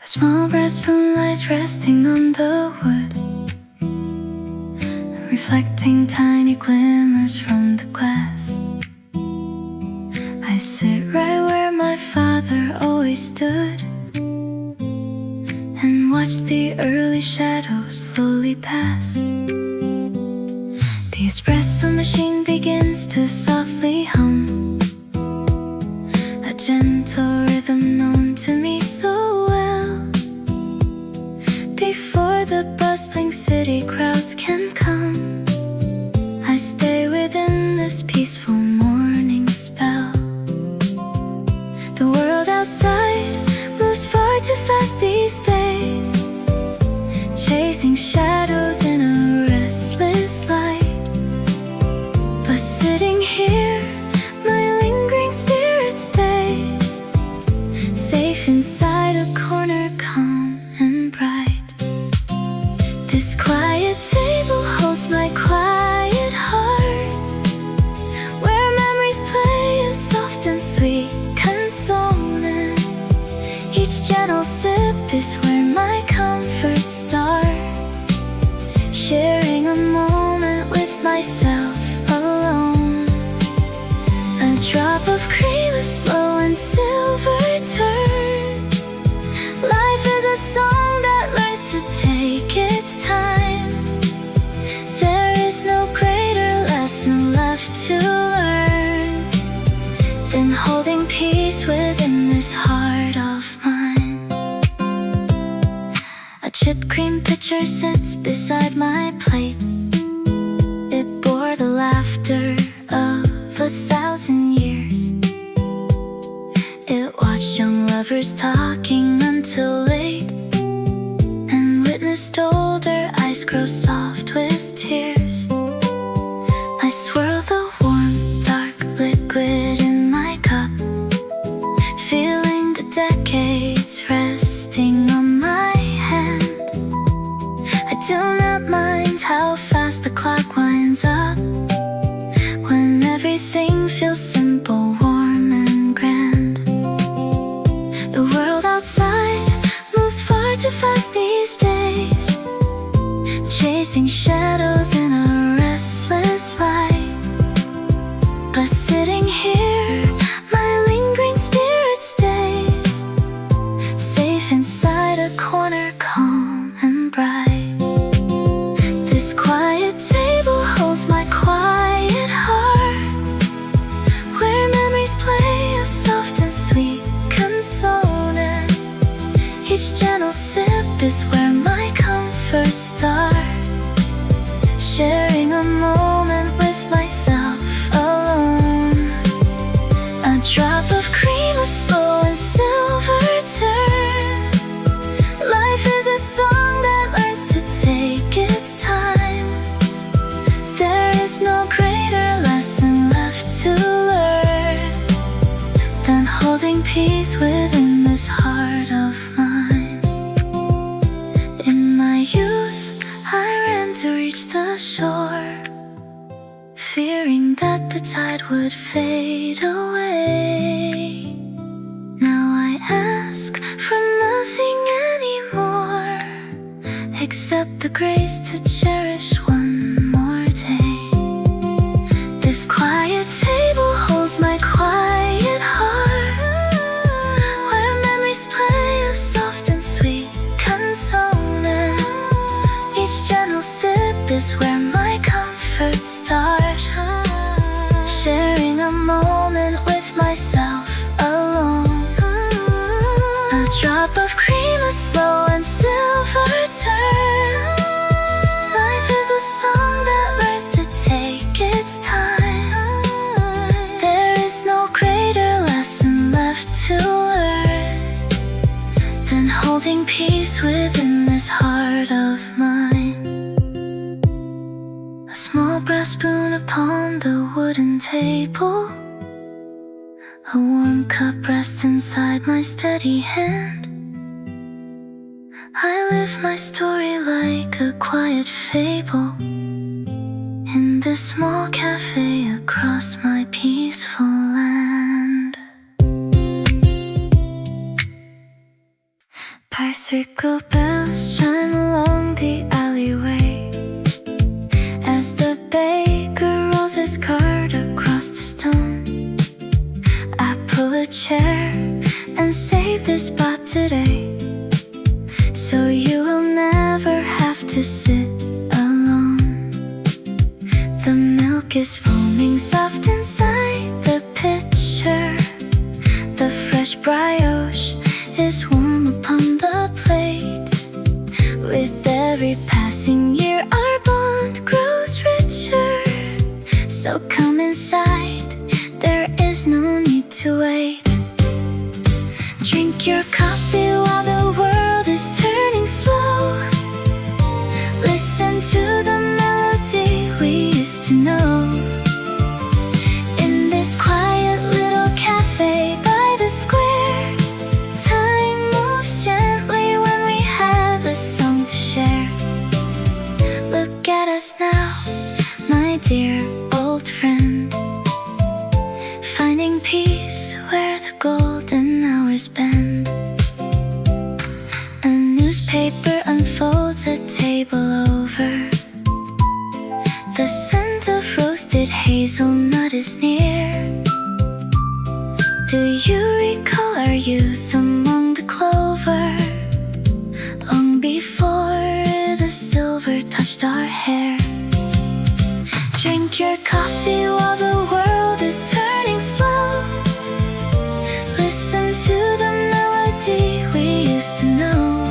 small brass spoon lies resting on the wood, reflecting tiny glimmers from the glass. I sit right where my father always stood and watch the early shadows slowly pass. The espresso machine begins to softly hum, a gentle rhythm known to me so well. Before the bustling city crowds can come, I stay within this peaceful morning spell. The world outside moves far too fast these days, chasing shadows in a restless light. But sitting here, my lingering spirit stays, safe inside a corner, calm and bright. This quiet table holds my quiet heart, where memories play a soft and sweet canzone. Each gentle sip is where my comforts start, sharing a moment with myself alone. A drop of cream, a slow and silver turn. Life is a song that learns to take its time. There is no greater lesson left to learn than holding peace within this heart of mine. A chipped cream pitcher sits beside my plate. It bore the laughter of 1,000 years. It watched young lovers talking until late, and witnessed older eyes grow soft with tears. I swirl the warm, dark liquid in my cup, feeling the decades resting on my hand. I do not mind how fast the clock winds up, when everything feels simple, warm and grand. The world outside moves far too fast these days, chasing shadows in a restless light. But sitting here, my lingering spirit stays, safe inside a corner, calm and bright. This quiet table holds my quiet heart, where memories play a soft and sweet canzone. Each gentle sip is where my comforts start, sharing a moment with myself alone. A drop of cream, a slow and silver turn. Life is a song that learns to take its time. There is no greater lesson left to learn than holding peace within this heart of mine. In my youth, I ran to reach the shore, fearing that the tide would fade away. Now I ask for nothing anymore, except the grace to cherish one more day. This quiet table holds my quiet heart, where memories play a soft and sweet canzone. Each gentle sip is where my comforts start, sharing a moment with myself alone. A drop of cream, a slow and silver turn. Life is a song that learns to take its time. There is no greater lesson left to learn than holding peace within this heart of mine. A small brass spoon upon the wooden table, a warm cup rests inside my steady hand. I live my story like a quiet fable, in this small cafe across my peaceful land. Bicycle bells chime along the alleyway as the baker rolls his cart across the stone. I pull a chair and save this spot today, so you will never have to sit alone. The milk is foaming soft inside the pitcher. The fresh brioche is warm upon the plate. With every passing year our bond grows richer. So come inside, there is no need to wait. Drink your coffee while the world is turning slow. Listen to the melody we used to know. In this quiet little cafe by the square, time moves gently when we have a song to share. Look at us now, my dear old friend, finding peace where the golden hours bend. A newspaper unfolds a table over. The scent of roasted hazelnut is near. Do you recall our youth among the clover, long before the silver touched our hair? Drink your coffee while the world is turning slow. Listen to the melody we used to know.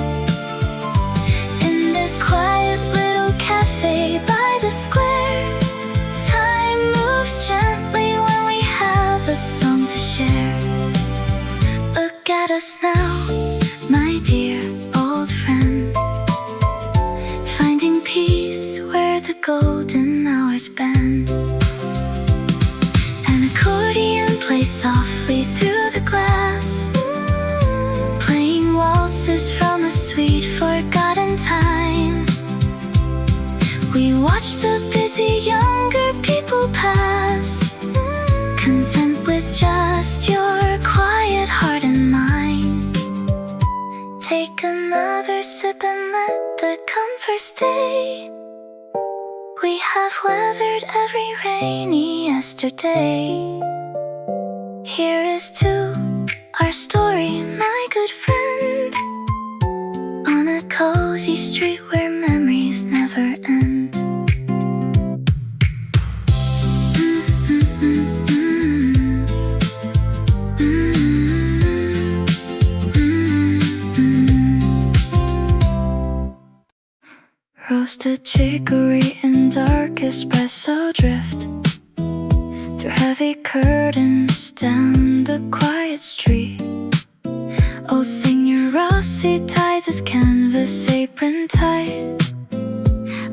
In this quiet little cafe by the square, time moves gently when we have a song to share. Look at us now, my dear old friend, finding peace where the golden hours bend. An accordion plays softly through the glass, playing waltzes from a sweet forgotten time. We watch the busy younger people pass, content with just your quiet heart and mind. Take another sip and let the comfort stay. We have weathered every rainy yesterday. Here is to our story, my good friend, on a cozy street where memories never end. Roasted chicory and dark espresso drift through heavy curtains down the quiet street. Old Signor Rossi ties his canvas apron tight,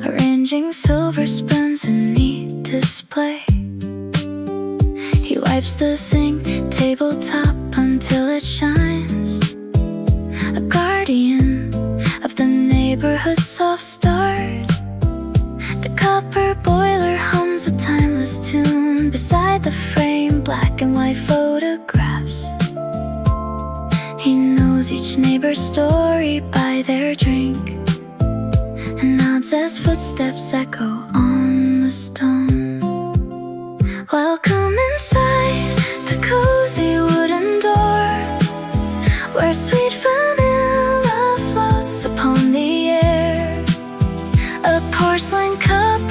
arranging silver spoons in neat display. He wipes the sink tabletop until it shines, a guardian of the neighborhood's soft start. The copper boiler hums a timeless tune beside the frame, black and white photographs. He knows each neighbor's story by their drink, and nods as footsteps echo on the stone. Welcome inside the cozy wooden door, where sweet vanilla floats upon the air. A porcelain cup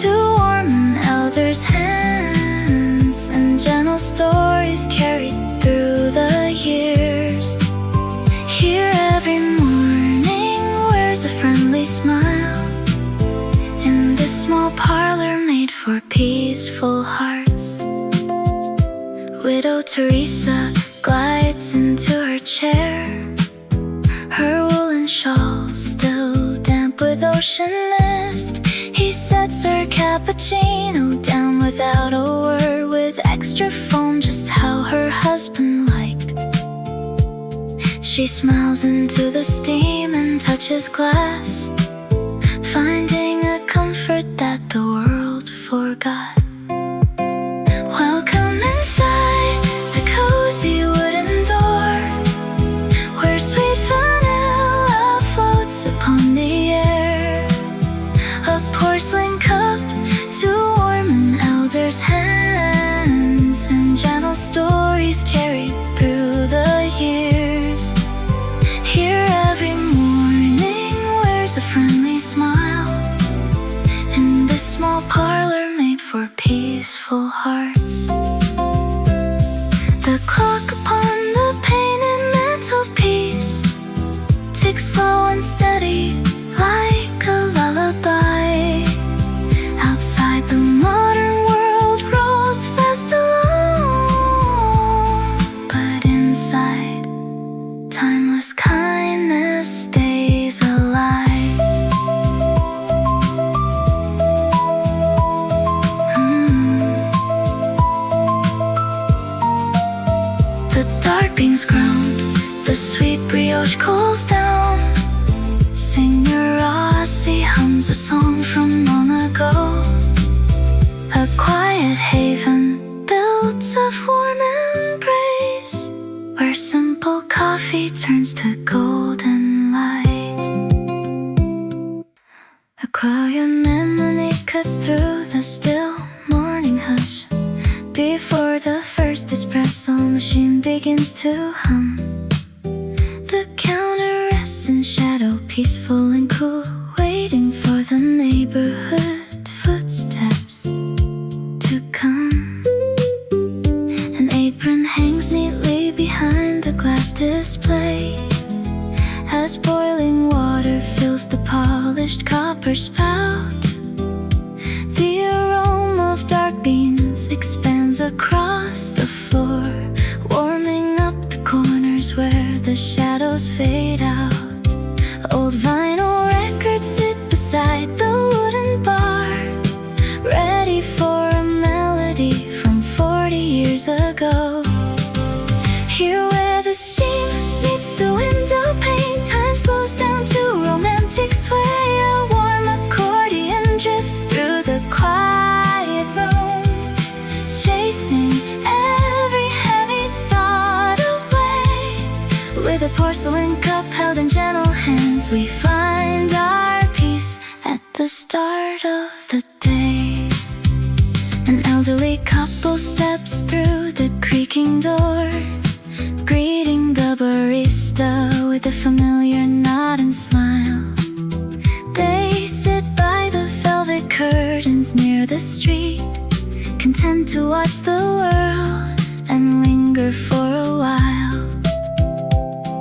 to warm an elder's hands, and gentle stories carried through the years. Here every morning wears a friendly smile, in this small parlor made for peaceful hearts. Widow Teresa glides into her chair, her woolen shawl still damp with ocean mist. He sets her cappuccino down without a word, with extra foam just how her husband liked. She smiles into the steam and touches glass, finding a comfort that the world forgot. Welcome inside the cozy wooden door, where sweet vanilla thoughtful hearts. The clock upon the painted mantelpiece ticks slow and steady like a lullaby. Outside, the modern world rolls fast along, but inside, timeless kindness stays alive. The dark beans ground, the sweet brioche cools down. Singer Rossi hums a song from long ago. A quiet haven built of warm embrace, where simple coffee turns to golden light. A quiet memory cuts through the still morning hush, before the first espresso machine begins to hum. The counter rests in shadow, peaceful and cool, waiting for the neighborhood footsteps to come. An apron hangs neatly behind the glass display, as boiling water fills the polished copper spout. The aroma of dark beans expands across the floor, warming up the corners where the shadows fade out. Old vinyl records sit beside the wooden bar, ready for a melody from 40 years ago. Here where the steam meets the window pane, time slows down to romantic sway. A warm accordion drifts through the quiet room, chasing every heavy thought away. With a porcelain cup held in gentle hands, we find our peace at the start of the day. An elderly couple steps through the creaking door, greeting the barista with a familiar nod and smile. They sit by the velvet curtains near the street, content to watch the world and linger for a while.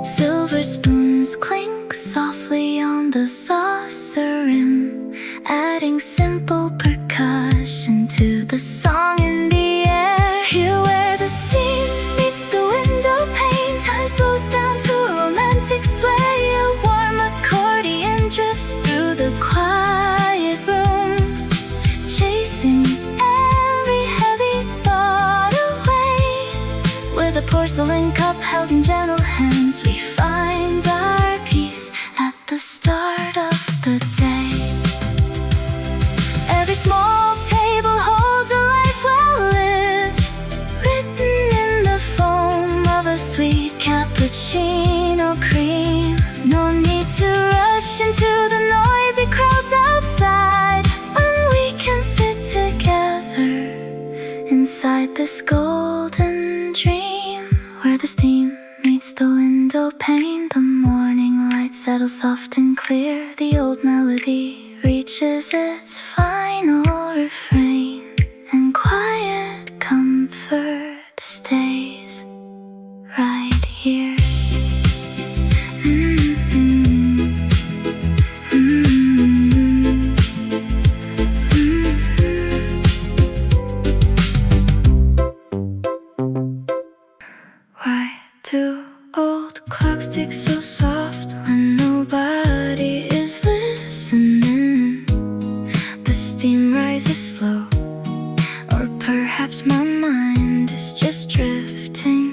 Silver spoons clink softly on the saucer rim, adding simple percussion to the song in the air. Here where the steam meets the window pane, time slows down to a romantic sway. A warm accordion drifts through the quiet room, chasing every heavy thought away. With a porcelain cup held in gentle hands, we find our peace at the start of the day. Every small table holds a life well lived, written in the foam of a sweet cappuccino cream. No need to rush into the noisy crowds outside, when we can sit together inside this golden dream, where the steam meets the window pane. The morning light settles soft and clear, the old melody reaches its final refrain, and quiet comfort stays right here. Why do old clocks tick so soft when nobody is listening? The steam rises slow, or perhaps my mind is just drifting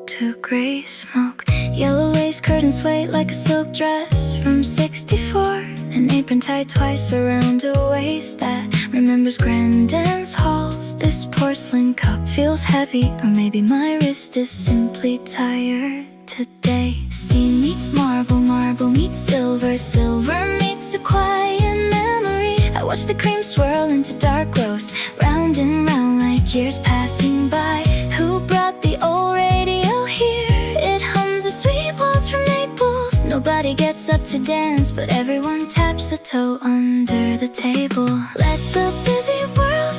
to gray smoke. Yellow lace curtains sway like a silk dress from '64, an apron tied twice around a waist that remembers grand dance halls. This porcelain cup feels heavy, or maybe my wrist is simply tired today. Steam meets marble, marble meets silver, silver meets a quiet memory. I watch the cream swirl into dark roast, round and round like years passing by. Who brought the old radio here? It hums a sweet waltz from Naples. Nobody gets up to dance, but everyone taps a toe under the table. Let the busy world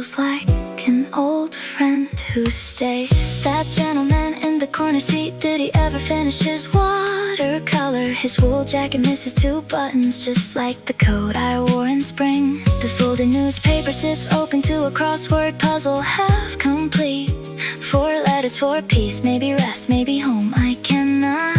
feels like an old friend who stayed. That gentleman in the corner seat, did he ever finish his watercolor? His wool jacket misses 2 buttons, just like the coat I wore in spring. The folded newspaper sits open to a crossword puzzle, half complete. 4 letters for peace, maybe rest, maybe home, I cannot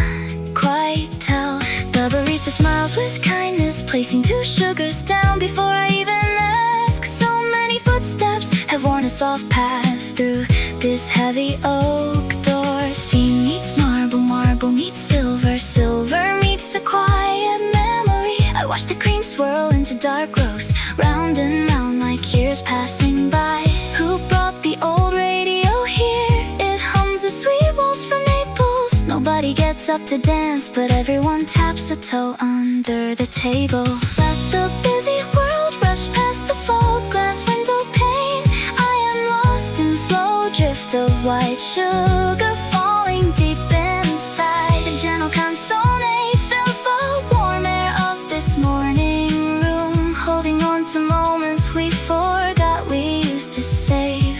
quite tell. The barista smiles with kindness, placing 2 sugars down before I even ask. So many footsteps have worn a soft path through this heavy oak door. Steam meets marble, marble meets silver, silver meets a quiet memory. I watch the cream swirl into dark roast, round and round like years passing by. Who brought the old radio here? It hums a sweet waltz from Naples. Nobody gets up to dance, but everyone taps a toe under the table. Let the busy world rush past the fog glass window pane. I am lost in slow drift of white sugar falling deep inside. A gentle canzone fills the warm air of this morning room, holding on to moments we forgot we used to save.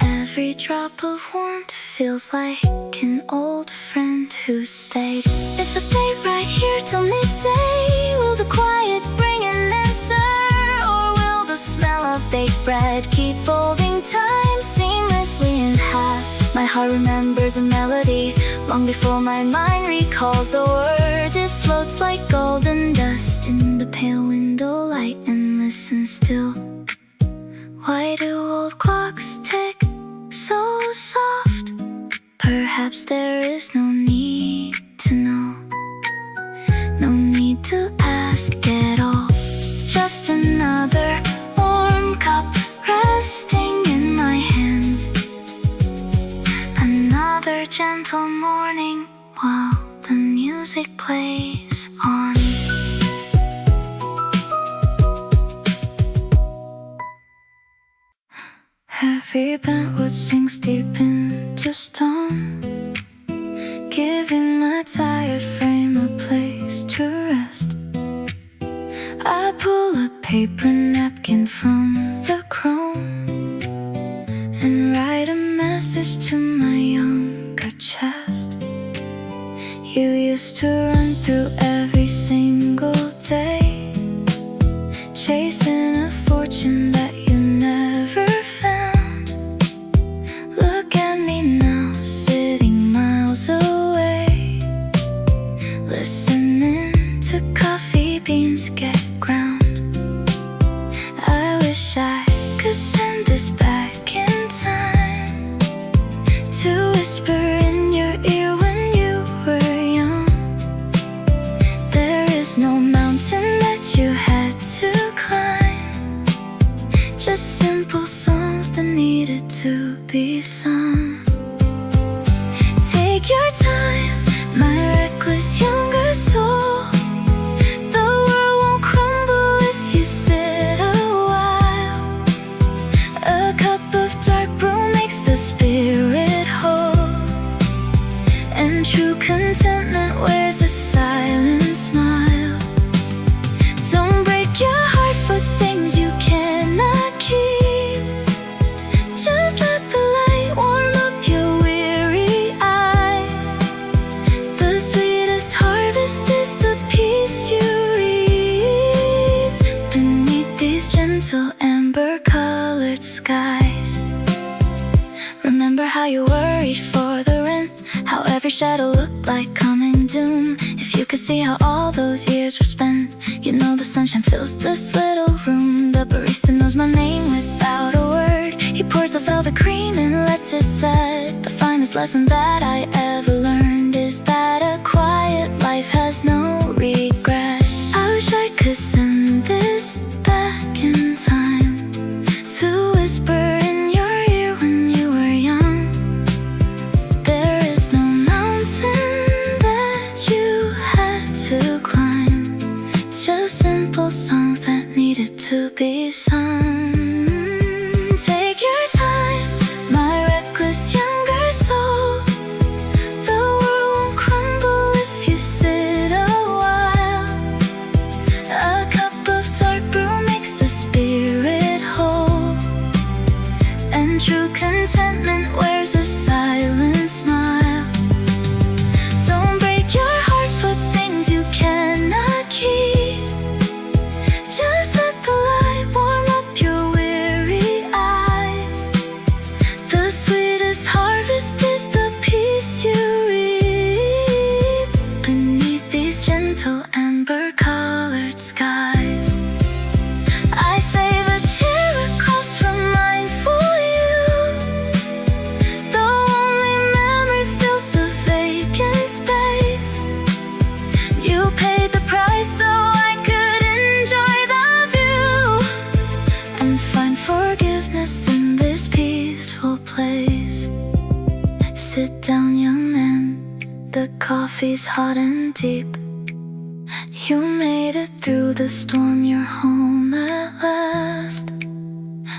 Every drop of warmth feels like an old friend who stayed. If I stay right here till midday, will the quiet bring an answer? Or will the smell of baked bread keep folding time seamlessly in half? My heart remembers a melody long before my mind recalls the words. It floats like golden dust in the pale window light and listens still. Why do old clocks tick so soft? Perhaps there is no need to know, no need to ask at all. Just another warm cup resting in my hands, another gentle morning while the music plays on. Heavy bentwood sinks deep into stone, giving my tired frame a place to rest. I pull a paper napkin from the chrome and write a message to my younger chest. You used to run through every single day, chasing a fortune that you never found. Look at me now, sitting miles away, listening to coffee beans get ground. I wish I could send this back in time, to whisper in your ear when you were young. There is no mountain that you had to climb, just simple songs that needed to be sung. Take your time, my reckless younger soul. The world won't crumble if you sit a while. A cup of dark brew makes the spirit whole, and true contentment wears a silent smile. Don't break your heart for things you cannot keep. Just let the light warm up your weary eyes. The sweetest harvest is the peace you reap beneath these gentle amber-colored skies. Remember how you worried for the rent, how every shadow looked like coming doom. If you could see how all those years were spent, you know the sunshine fills this little room. The barista knows my name without a word. He pours the velvet cream and lets it set. The finest lesson that I ever learned is that a quiet life has no regret. I wish I could send this back in time, to whisper in your ear when you were young. There is no mountain that you had to climb, just simple songs that needed to be sung. Take your time, my reckless younger soul. The world won't crumble if you sit a while. A cup of dark brew And true contentment wears a silent smile. Don't break your heart for things you cannot keep. Just let the light warm up your weary eyes. The sweetest harvest is the peace you reap beneath these gentle amber-colored skies. I save a chair across from mine for you. The only memory fills the vacant space. You paid the price so I could enjoy the view and find forgiveness in this peaceful place. Sit down, young man, the coffee's hot and deep. You made it through the storm, you're home at last.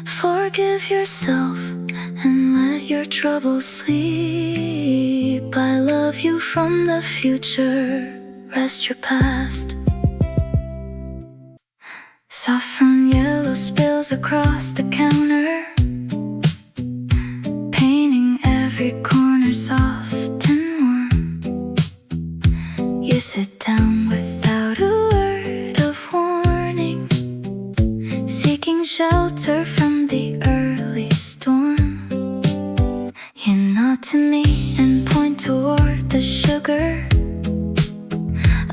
Forgive yourself and let your troubles sleep. I love you from the future, rest your past. Saffron yellow spills across the counter, painting every corner soft and warm. You sit down without a word of warning, seeking shelter from the early storm. You nod to me and point toward the sugar.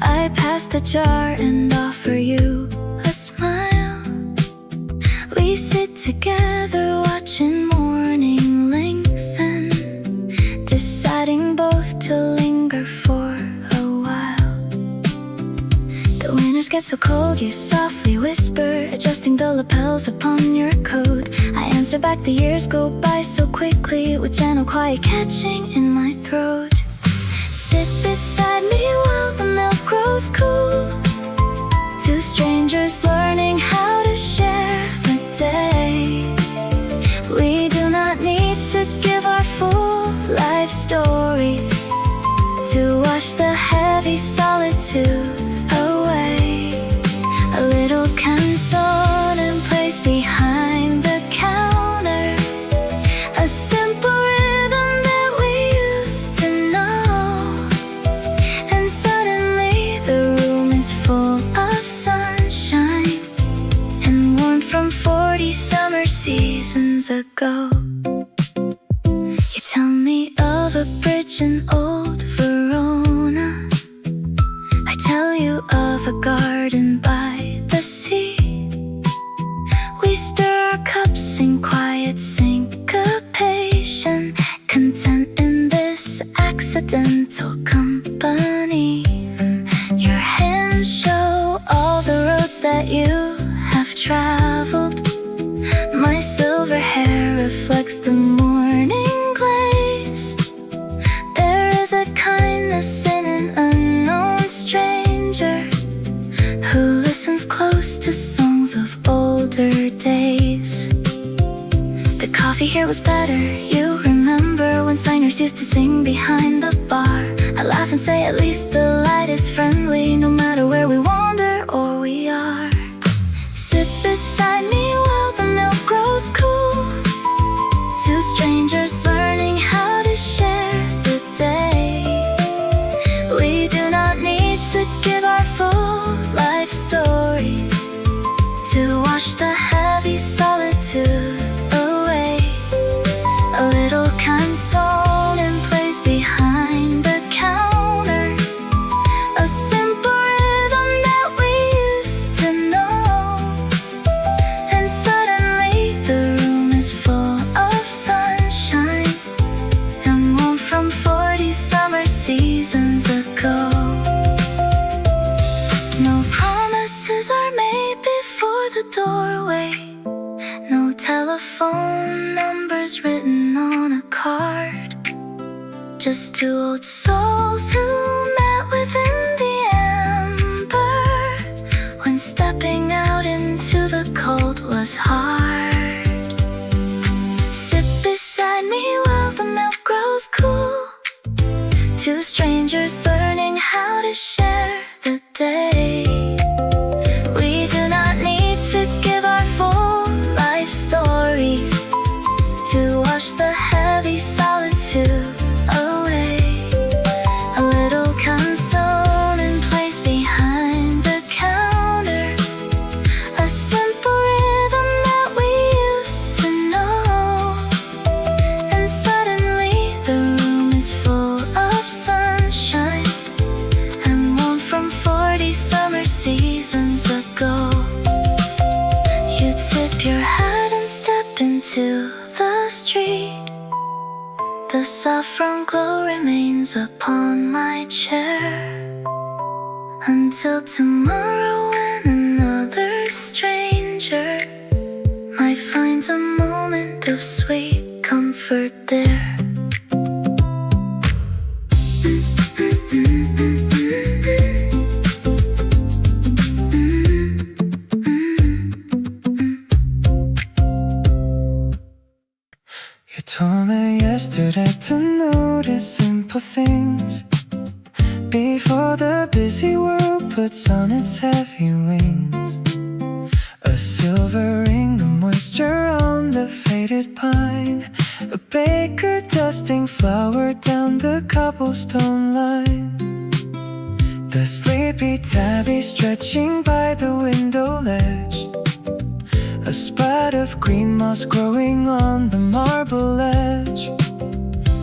I pass the jar and offer you a smile. We sit together watching morning lengthen, deciding both to linger for a while. The winters get so cold, you softly whisper, adjusting the lapels upon your coat. I answer back, the years go by so quickly, with gentle quiet catching in my throat. Sit beside me while the milk grows cool. Two strangers learning how to share the day. We do not need to give our full life stories to wash the heavy solitude away. A little canzone placed behind the counter, a simple rhythm that we used to know. And suddenly the room is full of sunshine and warmth from 40 summer seasons ago. You tell me of a bridge in old Verona. I tell you of a garden by the sea. We stir our cups in quiet syncopation, content in this accidental company. Your hands show all the roads that you have traveled. My silver hair reflects the morning glaze. There is a kindness in an unknown stranger who listens close to songs of older days. The coffee here was better, you remember when signers used to sing behind the bar. I laugh and say at least the light is friendly, no matter where we wander or we are. Sit beside me while the milk grows cool. Two strangers learning how to share the day. We do not need to give our full life stories to wash the heavy solitude away. A little canzone plays behind the counter, a simple rhythm that we used to know. And suddenly the room is full of sunshine and warmth from 40 summer seasons ago. No promises are made before the doorway, no telephone numbers written on a card. Just two old souls who met within the amber when stepping out into the cold was hard. Sit beside me while the milk grows cool. Two strangers learning how to share the day. We do not need to give our full life stories to to the street. The saffron glow remains upon my chair until tomorrow, when another stranger might find a moment of sweet comfort there. You told me yesterday to notice simple things before the busy world puts on its heavy wings. A silver ring of moisture on the faded pine, a baker dusting flour down the cobblestone line, the sleepy tabby stretching by the window ledge, a spot of green moss growing on the marble edge.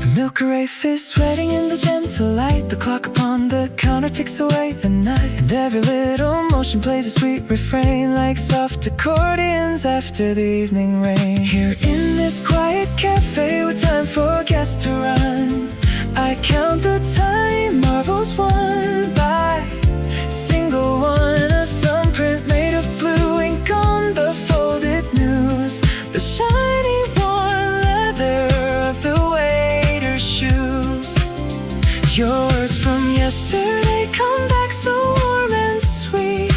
The milk carafe is sweating in the gentle light. The clock upon the counter ticks away the night, and every little motion plays a sweet refrain, like soft accordions after the evening rain. Here in this quiet cafe with time for guests to run, I count the time marvels one by single one. A thumbprint made of blue ink on the folded news, the shiny worn leather of the waiter's shoes. Your words from yesterday come back so warm and sweet,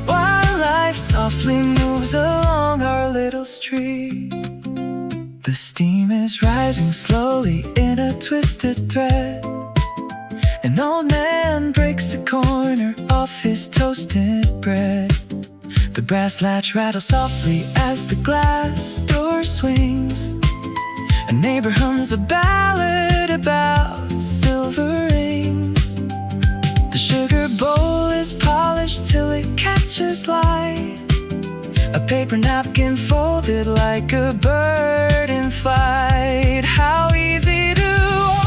while life softly moves along our little street. The steam is rising slowly in a twisted thread. An old man breaks a corner off his toasted bread. The brass latch rattles softly as the glass door swings. A neighbor hums a ballad about silver rings. The sugar bowl is polished till it catches light, a paper napkin folded like a bird in flight. How easy to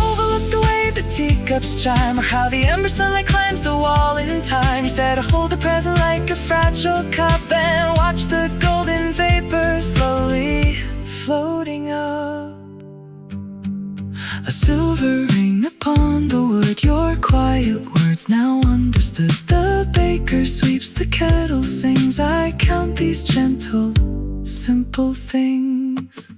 overlook the way the teacups chime, or how the ember sunlight climbs the wall in time. You said hold the present like a fragile cup and watch the golden vapor slowly floating up. A silver ring upon the wood, your quiet words now understood. The baker sweeps the kettle, sings. I count these gentle, simple things.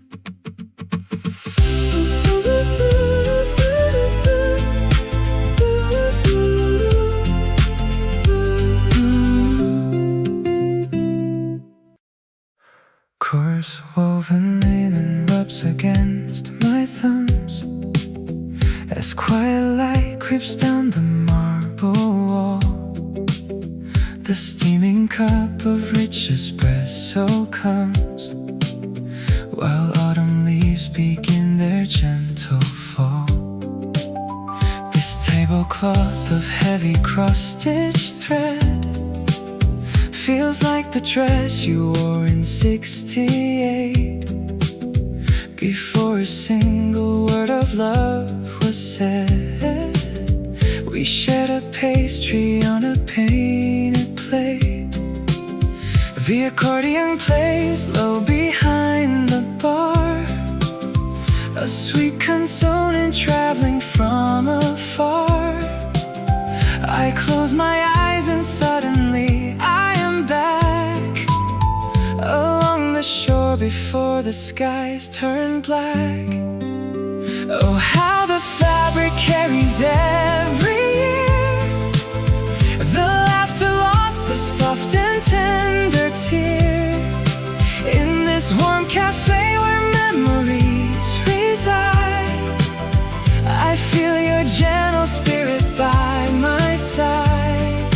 Coarse woven linen rubs against my thumbs as quiet light creeps down the marble wall. The steaming cup of rich espresso comes while autumn leaves begin their gentle fall. This tablecloth of heavy cross-stitched thread feels like the dress you wore in '68, before a single word of love was said. We shared a pastry on a painted plate. The accordion plays low behind the bar, a sweet Canzone traveling from afar. I close my eyes and suddenly I am back along the shore before the skies turn black. Oh, how the fabric carries every year, the laughter lost, the soft and tender tear. In this warm cafe where memories reside, I feel your gentle spirit by my side.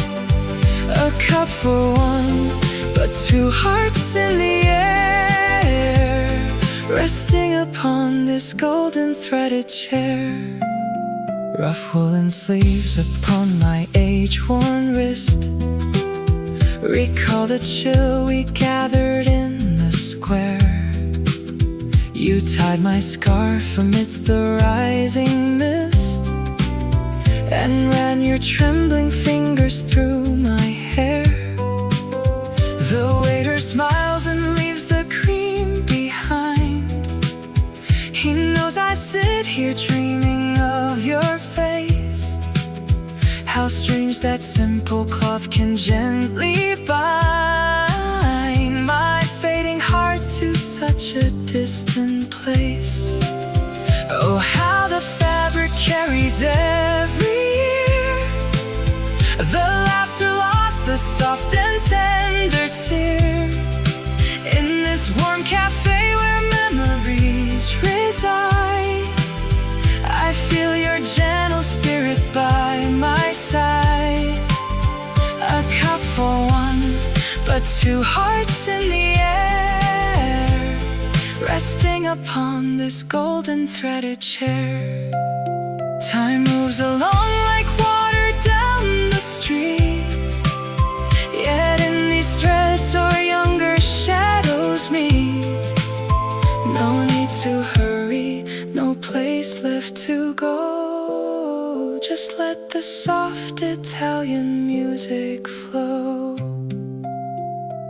A cup for one, but two hearts in the air, resting upon this golden threaded chair. Rough woolen sleeves upon my age-worn wrist recall the chill we gathered in the square. You tied my scarf amidst the rising mist and ran your trembling fingers through my hair. The waiter smiles and leaves the cream behind. shadows I sit here dreaming of your face. How strange that simple cloth can gently bind my fading heart to such a distant place. Oh, how the fabric carries every year, the laughter lost, the soft and tender tear. In this warm cafe where memories reside, I feel your gentle spirit by my side. A cup for one, but two hearts in the air, resting upon this golden threaded chair. Time moves along like water down the street, yet in these threads our younger shadows meet. No need to hurry, no place left to go. Just let the soft Italian music flow.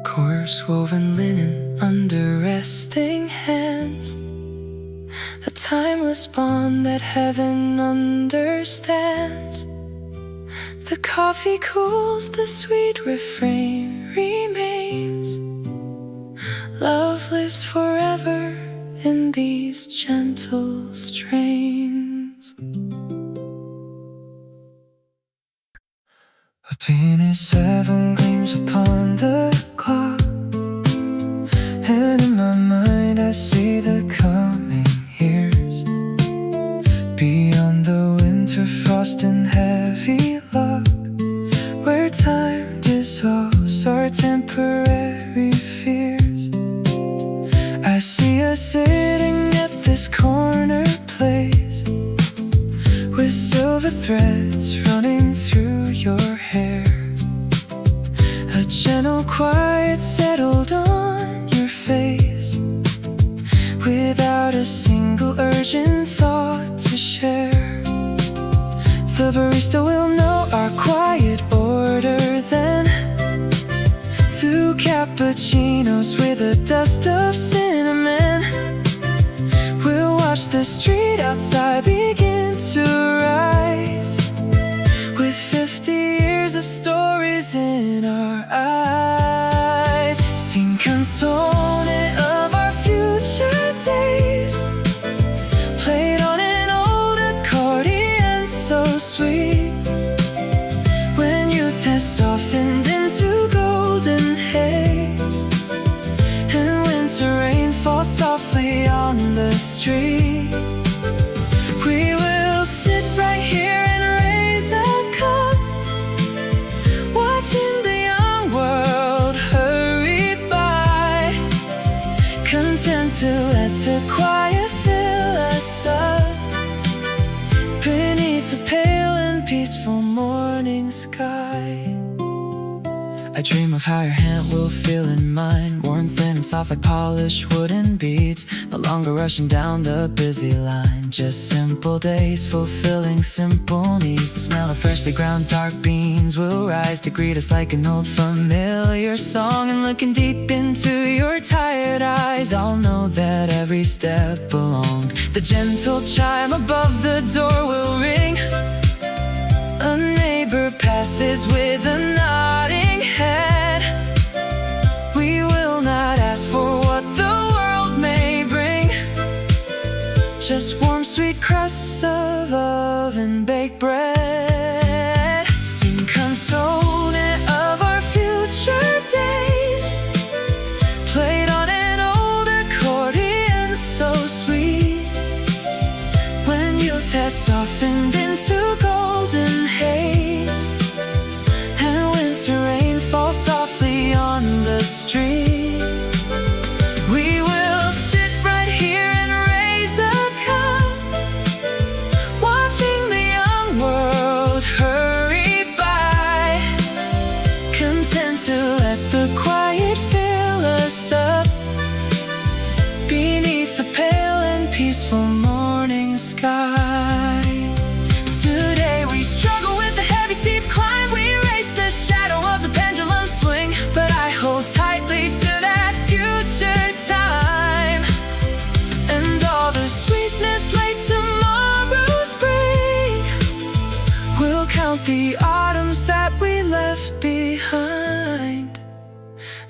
Coarse woven linen under resting hands, a timeless bond that heaven understands. The coffee cools, the sweet refrain remains. Love lives forever in these gentle strains. A penny 7 gleams upon the clock, and in my mind I see the coming years. Beyond the winter frost and heavy luck, where time dissolves our temporary fears. I see us sitting at this corner place, with silver threads running through your hair. A gentle quiet settled on your face, without a single urgent thought to share. The barista will know our quiet order then. 2 cappuccinos with a dust of cinnamon. We'll watch the street outside begin to rise, with 50 years of stories in our eyes. Sing canzone of our future days, played on an old accordion so sweet. When youth has softened into golden haze, and winter rain falls softly on the street, we will sit right here and raise a cup, watching the young world hurry by, content to let the quiet fill us up, beneath the pale and peaceful morning sky. I dream of how your hand will feel in mine, worn thin and soft like polished wooden beads, no longer rushing down the busy line. Just simple days fulfilling simple needs. The smell of freshly ground dark beans will rise to greet us like an old familiar song. And looking deep into your tired eyes, I'll know that every step belonged. The gentle chime above the door will ring. A neighbor passes with a nodding head. We will not ask for what the world may bring, just warm sweet crusts of oven-baked bread. Sing canzone of our future days, played on an old accordion so sweet. When youth has softened into golden haze, and winter rain falls softly on the street, we will sit right here and raise a cup, watching the young world hurry by, content to let the quiet fill us up, beneath the pale and peaceful morning sky. Today we struggle with the heavy steep climb, we race the shadow of the pendulum swing, but I hold tightly to that future time, and all the sweetness the autumns that we left behind,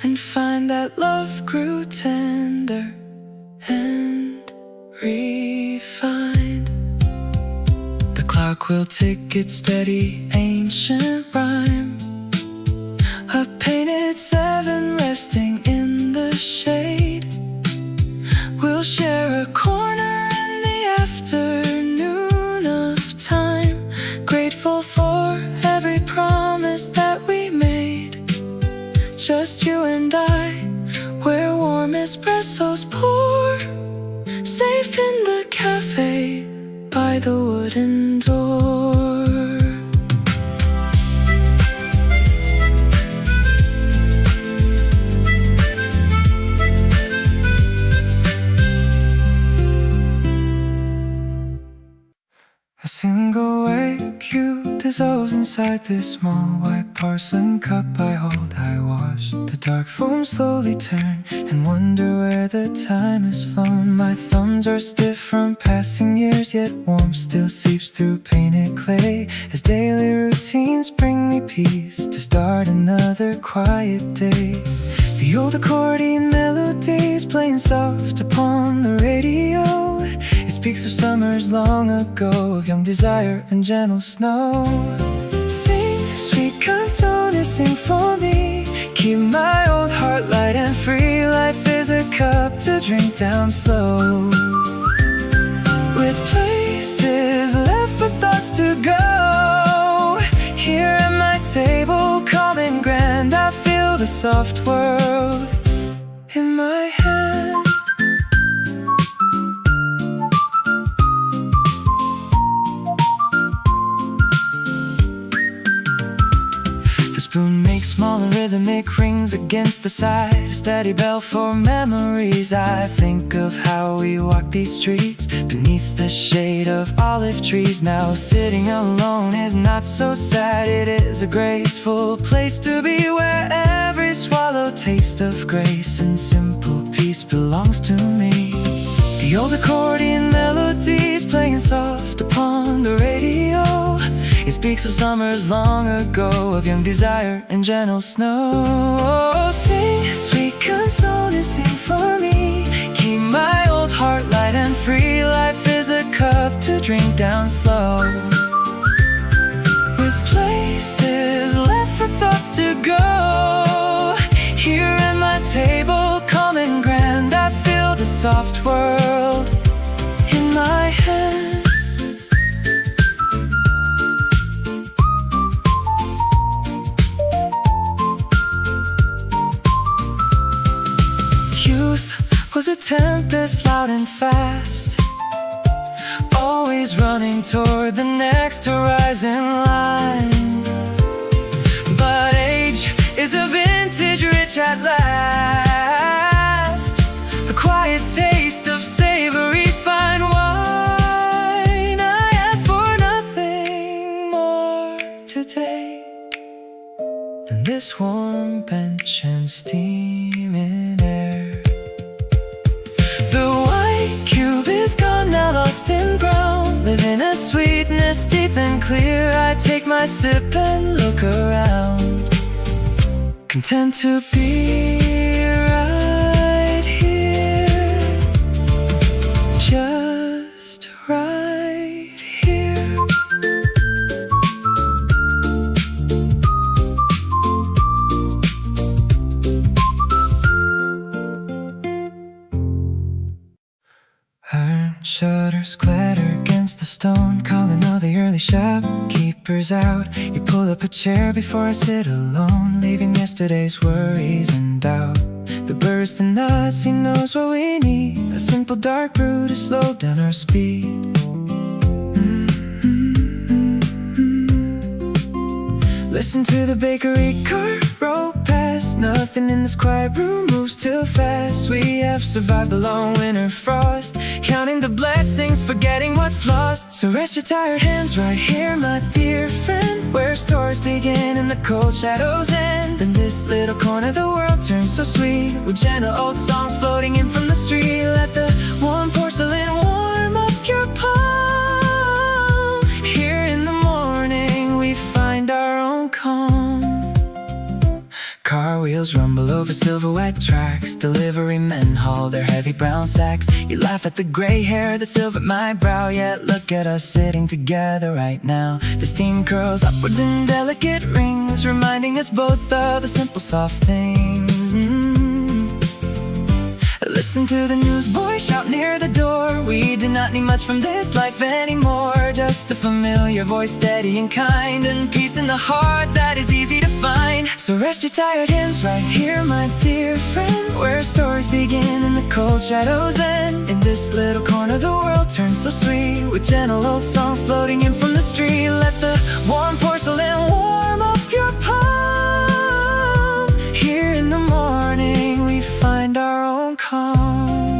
and find that love grew tender and refined. The clock will tick its steady ancient rhyme, a painted seven resting in the shade. We'll share a corner in the afternoon of time, grateful for every promise that we made. Just you and I, where warm espressos pour, safe in the cafe by the wooden door. A single 𝐩𝐥𝐚𝐲𝐥𝐢𝐬𝐭 dissolves inside this small white porcelain cup I hold. I watch the dark foam slowly turn and wonder where the time has flown. My thumbs are stiff from passing years, yet warmth still seeps through painted clay as daily routines bring me peace to start another quiet day. The old accordion melodies playing soft upon the radio. It speaks of summers long ago, of young desire and gentle snow. Sing, sweet Canzone, sing for me. Keep my old heart light and free. Life is a cup to drink down slow, with places left for thoughts to go. Here at my table, calm and grand, I feel the soft world in my hand. Spoon makes small and rhythmic rings against the side, a steady bell for memories. I think of how we walked these streets beneath the shade of olive trees. Now sitting alone is not so sad. It is a graceful place to be, where every swallow taste of grace and simple peace belongs to me. The old accordion melodies playing soft upon the radio. It speaks of summers long ago, of young desire and gentle snow. Sing, sweet Canzone, sing for me. Keep my old heart light and free. Life is a cup to drink down slow, with places left for thoughts to go. Here at my table, calm and grand, I feel the soft world in my hand. Youth was a tempest loud and fast, always running toward the next horizon line. But age is a vintage rich at last, a quiet taste of savory fine wine. I ask for nothing more today than this warm bench and steaming air. The white cube is gone, now lost in brown, living a sweetness deep and clear. I take my sip and look around, content to be right here, just right here. Iron shutters clatter against the stone, calling all the early shopkeepers out. You pull up a chair before I sit alone, leaving yesterday's worries and doubt. The birds, the nuts, he knows what we need, a simple dark brew to slow down our speed. Listen to the bakery cart roll past. Nothing in this quiet room moves too fast. We have survived the long winter frost, counting the blessings, forgetting what's lost. So rest your tired hands right here, my dear friend, where stories begin and the cold shadows end. In this little corner the world turns so sweet, with gentle old songs floating in from the street. Let the warm porcelain warm up your palm. Here in the morning we find over silver-white tracks. Delivery men haul their heavy brown sacks. You laugh at the gray hair that silvered my brow, yet look at us sitting together right now. The steam curls upwards in delicate rings, reminding us both of the simple soft things. Listen to the newsboy shout near the door. We do not need much from this life anymore. Just a familiar voice, steady and kind, and peace in the heart that is easy to find. So rest your tired hands right here, my dear friend, where stories begin and the cold shadows end. In this little corner the world turns so sweet, with gentle old songs floating in from the street. Let the warm porcelain warm up your palm. Here in the morning we find our own calm.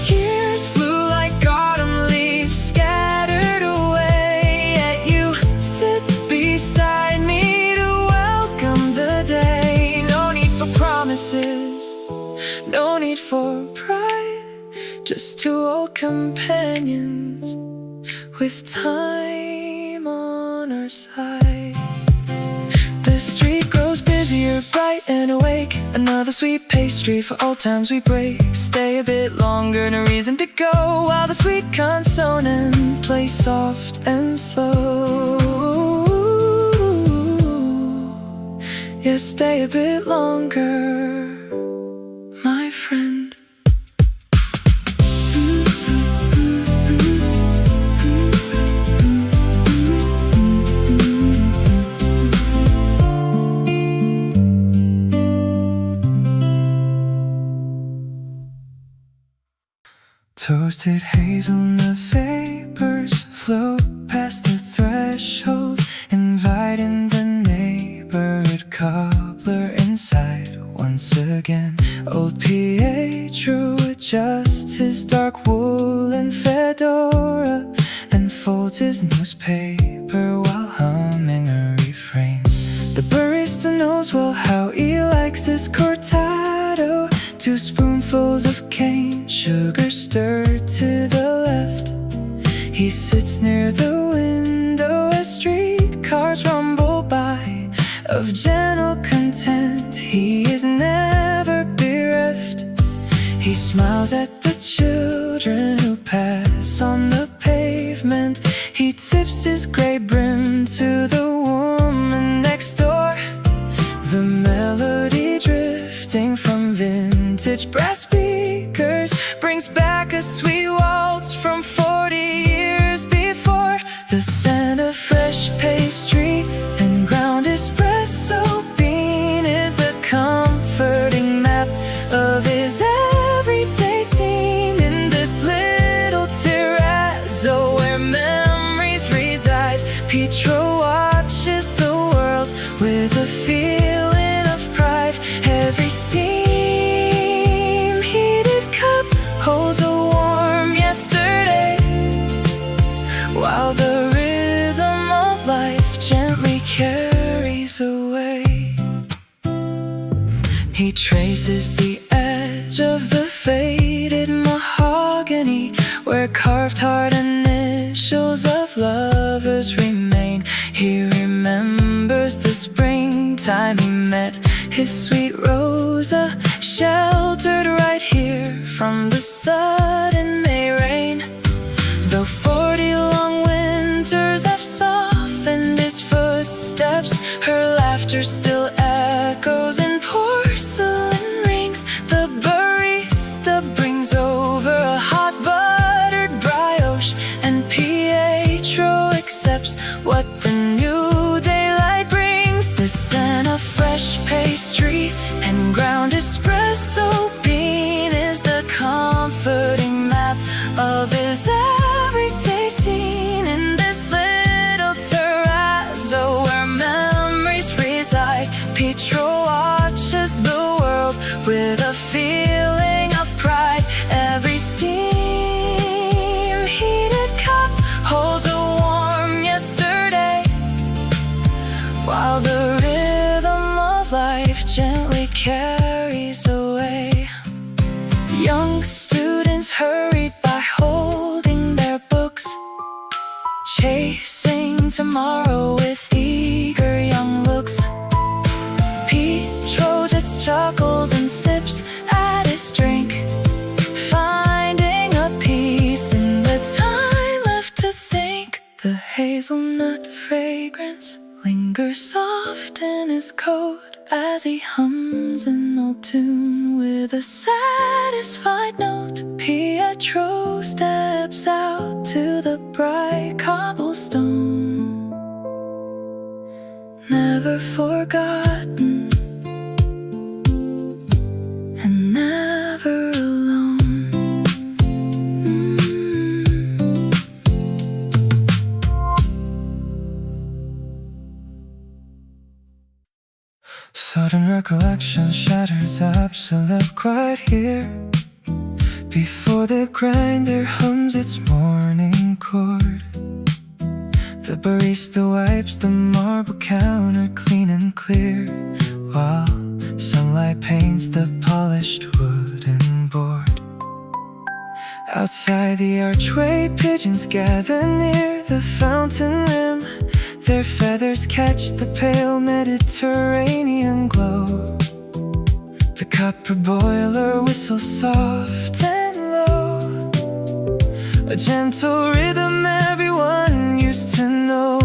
Years flew like autumn leaves scattered away, yet you sit beside me to welcome the day. No need for promises, no need for pride, just two old companions with time on our side. The street grows busier, bright and awake. Another sweet pastry for old times we break. Stay a bit longer, no reason to go, while the sweet canzone plays soft and slow. Yeah, stay a bit longer, my friend. Toasted hazelnut vapors float past the threshold, inviting the neighborhood cobbler inside once again. Old Pietro adjusts his dark woolen fedora and folds his newspaper while humming a refrain. The barista knows well how he likes his cortado. 2 spoonfuls of cane sugar stirred to the left. He sits near the window as streetcars rumble by. Of gentle content he is never bereft. He smiles at the children who pass on the pavement. He tips his gray brim to the woman next door. The melody drifting from vintage brass speakers brings back a sweet waltz from 40 years before. The scent of fresh pastry and ground espresso bean is the comforting map of his everyday scene. In this little terrazzo where memories reside, Pietro watches the world with a feeling of pride. Every steam heated cup holds a warm yesterday, while the rhythm of life gently carries away. He traces the edge of the faded mahogany, where carved hard initials of lovers remain. He remembers the springtime he met his sweet Rosa, sheltered right here from the sudden May rain. Though 40 long winters have softened his footsteps, her laughter still echoes in porcelain rings. The barista brings over a hot buttered brioche, and Pietro accepts what the new daylight brings. The scent of fresh pastry and ground espresso bean is the comforting hands linger soft in his coat as he hums an old tune with a satisfied note. Pietro steps out to the bright cobblestone, never forgotten and never alone. Sudden recollection shatters absolute quiet here, before the grinder hums its morning chord. The barista wipes the marble counter clean and clear, while sunlight paints the polished wooden board. Outside the archway, pigeons gather near the fountain rim. Their feathers catch the pale Mediterranean glow. The copper boiler whistles soft and low, a gentle rhythm everyone used to know.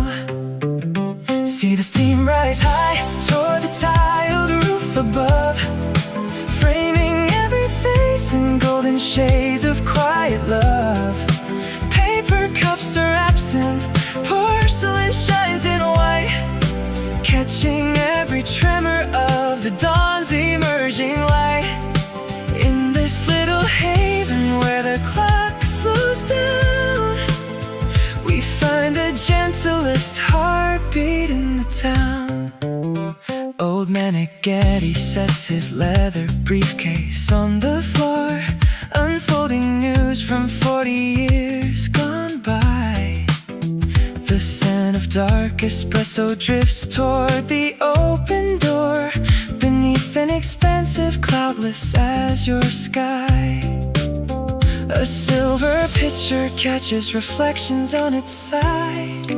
See the steam rise high toward the tiled roof above, framing every face in golden shades of quiet love. Paper cups are absent, porcelain shines in white, catching every tremor of the dawn's emerging light. In this little haven where the clock slows down, we find the gentlest heartbeat in the town. Old Meneghetti sets his leather briefcase on the floor, unfolding news from 40 years gone by. The scent of dark espresso drifts toward the open door, beneath an expansive cloudless azure sky. A silver pitcher catches reflections on its side,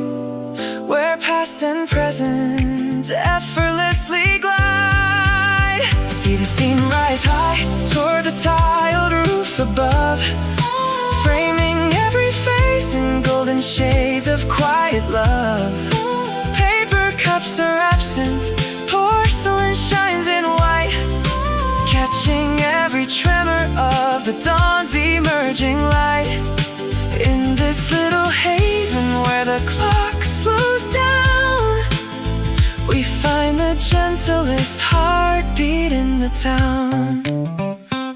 where past and present effortlessly glide. See the steam rise high toward the tiled roof above, framing every face in golden shades of quiet love. Paper cups are absent, porcelain shines in white, catching every tremor of the dawn's emerging light. In this little haven where the clock slows down, we find the gentlest heartbeat in the town.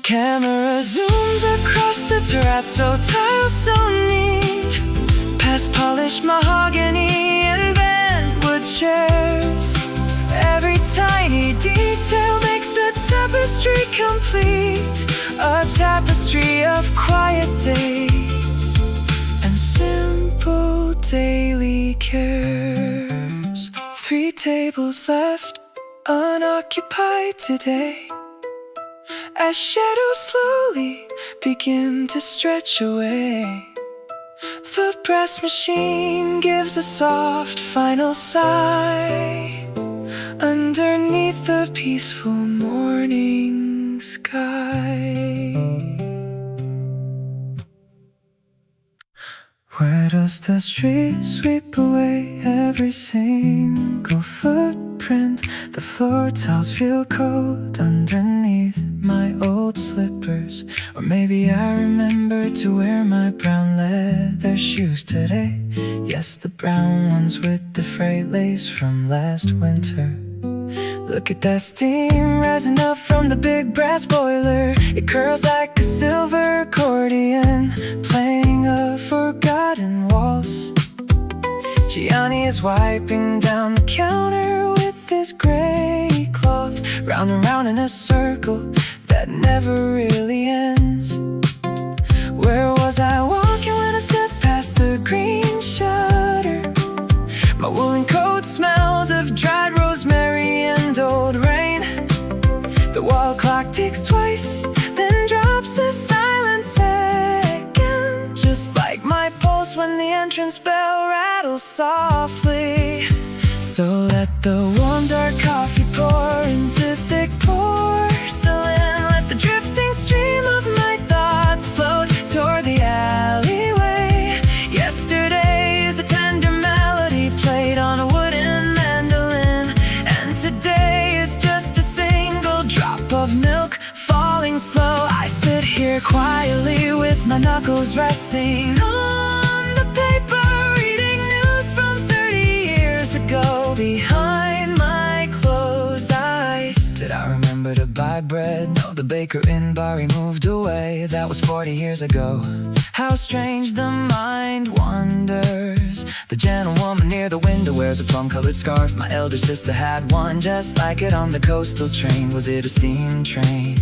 Camera zooms across the terrazzo, tiles so neat, past polished mahogany and bentwood chairs. Every tiny detail makes the tapestry complete, a tapestry of quiet days and simple daily cares. 3 tables left unoccupied today, as shadows slowly begin to stretch away. The brass machine gives a soft final sigh underneath the peaceful morning sky. Where does the street sweep away every single footprint? The floor tiles feel cold underneath my old slippers. Or maybe I remember to wear my brown leather shoes today. Yes, the brown ones with the frayed lace from last winter. Look at that steam rising up from the big brass boiler. It curls like a silver accordion, playing a forgotten waltz. Gianni is wiping down the counter with his gray cloth, round and round in a circle that never really ends. Where was I walking when I stepped past the green shutter? My woolen coat smells of dried rosemary and old rain. The wall clock ticks twice, then drops a silent second, just like my pulse when the entrance bell rattles softly. So let the warm dark coffee pour into thick porcelain. Let the drifting stream of my thoughts float toward the alleyway. Yesterday is a tender melody played on a wooden my knuckles resting on the paper, reading news from 30 years ago behind my closed eyes. Did I remember to buy bread? No, the baker in Bari moved away. That was 40 years ago. How strange the mind wanders. The gentlewoman near the window wears a plum-colored scarf. My elder sister had one just like it on the coastal train. Was it a steam train?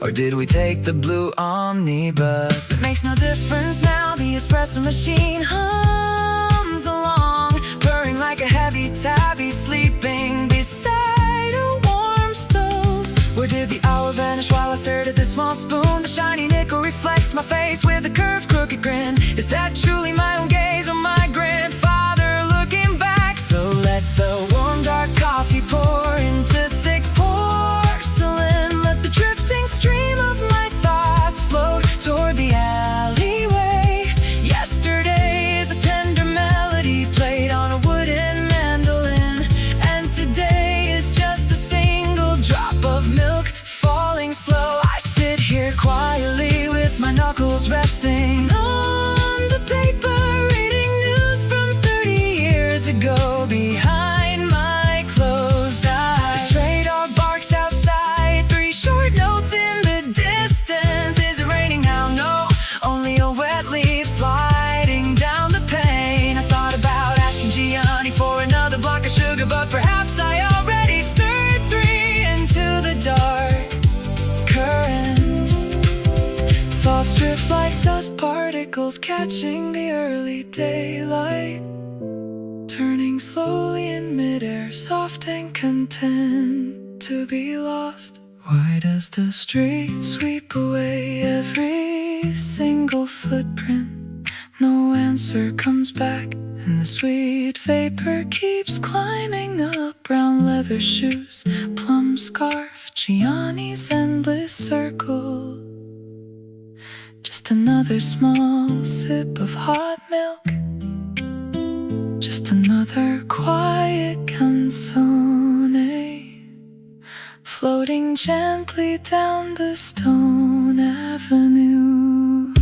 Or did we take the blue omnibus? It makes no difference now, the espresso machine hums along, purring like a heavy tabby sleeping beside a warm stove. Where did the hour vanish while I stared at this small spoon? The shiny nickel reflects my face with a curved, crooked grin. Is that truly my own gaze or my grandfather looking back? So let the warm, dark coffee pour into thick porcelain. Let the drifting stream of my thoughts float toward the alleyway. Yesterday is a tender melody played on a wooden mandolin, and today is just a single drop of milk falling slow. I sit here quietly with my knuckles resting on the paper, reading news from 30 years ago behind my closed eyes. A stray dog barks outside, 3 short notes in the distance. Is it raining now? No, only a wet leaf sliding down the pane. I thought about asking Gianni for another block of sugar, but perhaps I already stirred 3 into the dark current. Thoughts drift like dust particles catching the early daylight, turning slowly in midair, soft and content to be lost. Why does the street sweep away every single footprint? No answer comes back, and the sweet vapor keeps climbing up. Brown leather shoes, plum scarf, Gianni's endless circle. Just another small sip of hot milk, just another quiet canzone, floating gently down the stone avenue.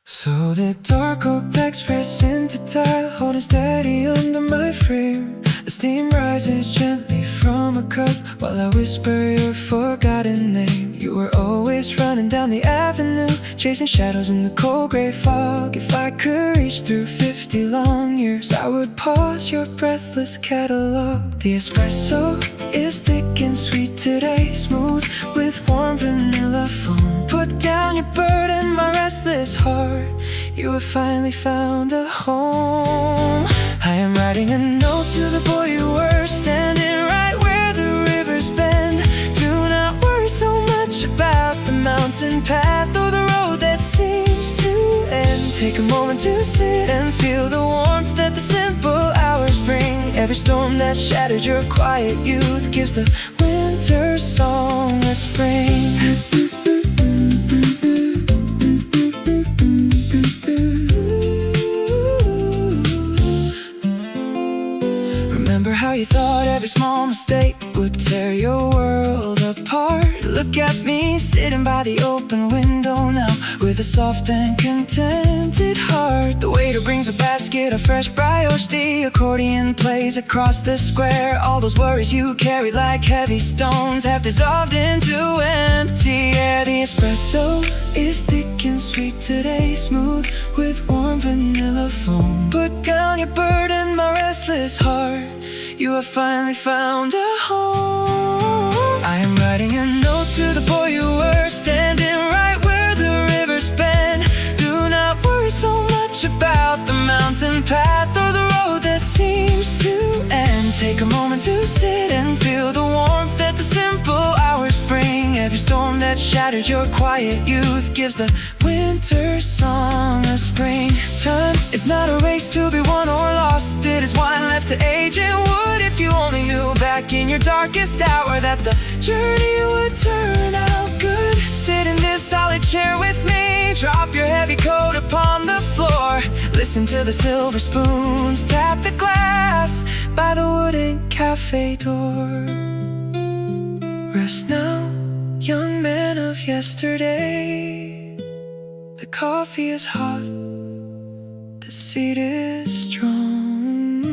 So the dark oak decks press into tile, holding steady under my frame. The steam rises gently from a cup while I whisper your forgotten name. You were always running down the avenue, chasing shadows in the cold gray fog. If I could reach through 50 long years, I would pause your breathless catalog. The espresso is thick and sweet today, smooth with warm vanilla foam. Put down your burden, my restless heart, you have finally found a home. I am writing a note to the boy you were, standing right where the rivers bend. Do not worry so much about the mountain path or the road that seems to end. Take a moment to sit and feel the warmth that the simple hours bring. Every storm that shattered your quiet youth gives the winter song a spring. Remember how you thought every small mistake would tear your world apart? Look at me sitting by the open window now, with a soft and contented heart. The waiter brings a basket of fresh brioche, the accordion plays across the square. All those worries you carried like heavy stones have dissolved into empty air. The espresso is thick and sweet today, smooth with warm vanilla foam. Put down your burden, my restless heart, you have finally found a home. I am writing a note to the boy you were, standing right where the rivers bend. Do not worry so much about the mountain path or the road that seems to end. Take a moment to sit and feel the warmth that the simple hours bring. Every storm that shattered your quiet youth gives the winter song a spring. Time is not a race to be won or lost, it is wine left to age in wood. If you only knew back in your darkest hour that the journey would turn out good. Sit in this solid chair with me, drop your heavy coat upon the floor. Listen to the silver spoons tap the glass by the wooden cafe door. Rest now, young man of yesterday. The coffee is hot, the seat is strong.